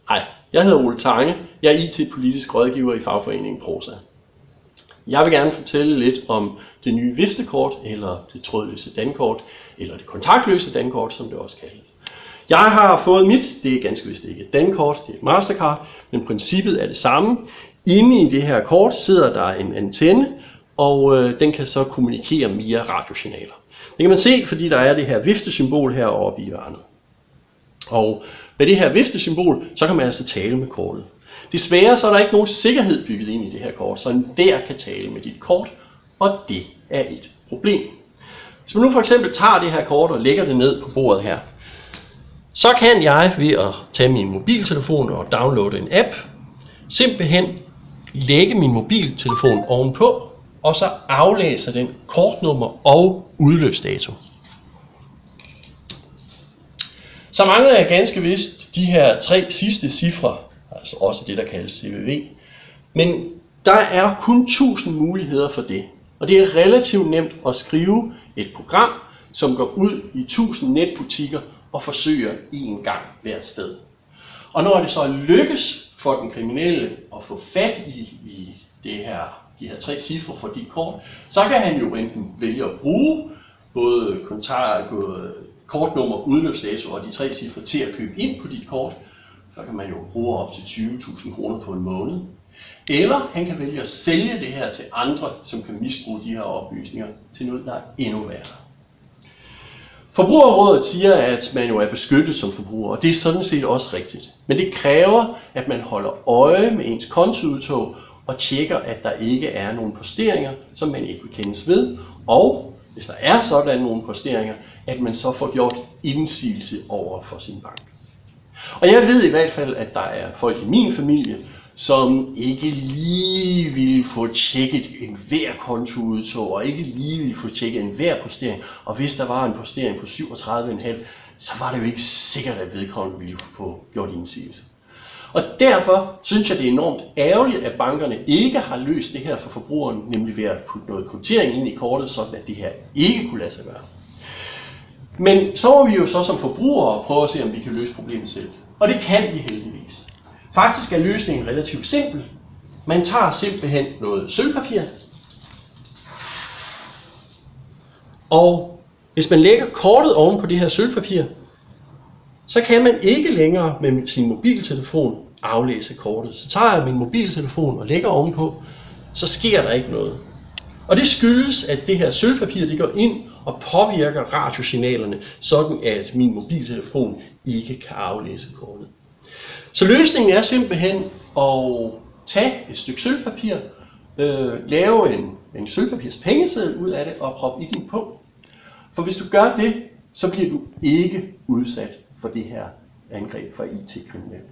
Hej, jeg hedder Ole Tange. Jeg er IT-politisk rådgiver i fagforeningen Prosa. Jeg vil gerne fortælle lidt om det nye viftekort, eller det trådløse dankort, eller det kontaktløse dankort, som det også kaldes. Jeg har fået mit, det er ganske vist ikke et dankort, det er et Mastercard, men princippet er det samme. Inde i det her kort sidder der en antenne, og den kan så kommunikere via radiosignaler. Det kan man se, fordi der er det her viftesymbol heroppe i hjørnet. Og med det her viftesymbol, så kan man altså tale med kortet. Desværre så er der ikke nogen sikkerhed bygget ind i det her kort, så enhver kan tale med dit kort, og det er et problem. Hvis man nu for eksempel tager det her kort og lægger det ned på bordet her, så kan jeg ved at tage min mobiltelefon og downloade en app, simpelthen lægge min mobiltelefon ovenpå, og så aflæser den kortnummer og udløbsdato. Så mangler jeg ganske vist de her 3 sidste cifre, altså også det der kaldes CVV. Men der er kun 1000 muligheder for det. Og det er relativt nemt at skrive et program, som går ud i 1000 netbutikker og forsøger én gang hvert sted. Og når det så lykkes for den kriminelle at få fat i de her 3 cifre for dit kort, så kan han jo enten vælge at bruge både kortnummer, udløbsdato og de 3 cifre til at købe ind på dit kort. Så kan man jo bruge op til 20.000 kroner på en måned. Eller han kan vælge at sælge det her til andre, som kan misbruge de her oplysninger til noget, der er endnu værre. Forbrugerrådet siger, at man jo er beskyttet som forbruger, og det er sådan set også rigtigt. Men det kræver, at man holder øje med ens kontoudtog og tjekker, at der ikke er nogen posteringer, som man ikke vil kendes ved. Og hvis der er sådan nogle posteringer, at man så får gjort indsigelse over for sin bank. Og jeg ved i hvert fald, at der er folk i min familie, som ikke lige ville få tjekket enhver kontoudtog, og ikke lige ville få tjekket enhver postering. Og hvis der var en postering på 37,5, så var det jo ikke sikkert, at vedkommende ville få gjort indsigelse. Og derfor synes jeg, det er enormt ærgerligt, at bankerne ikke har løst det her for forbrugeren, nemlig ved at putte noget kryptering ind i kortet, sådan at det her ikke kunne lade sig gøre. Men så må vi jo så som forbrugere prøve at se, om vi kan løse problemet selv. Og det kan vi heldigvis. Faktisk er løsningen relativt simpel. Man tager simpelthen noget sølvpapir, og hvis man lægger kortet oven på det her sølvpapir, så kan man ikke længere med sin mobiltelefon aflæse kortet. Så tager jeg min mobiltelefon og lægger ovenpå, så sker der ikke noget. Og det skyldes, at det her sølvpapir det går ind og påvirker radiosignalerne, sådan at min mobiltelefon ikke kan aflæse kortet. Så løsningen er simpelthen at tage et stykke sølvpapir, lave en sølvpapirs pengeseddel ud af det og proppe i din punkt. For hvis du gør det, så bliver du ikke udsat for det her angreb fra IT-kriminelle.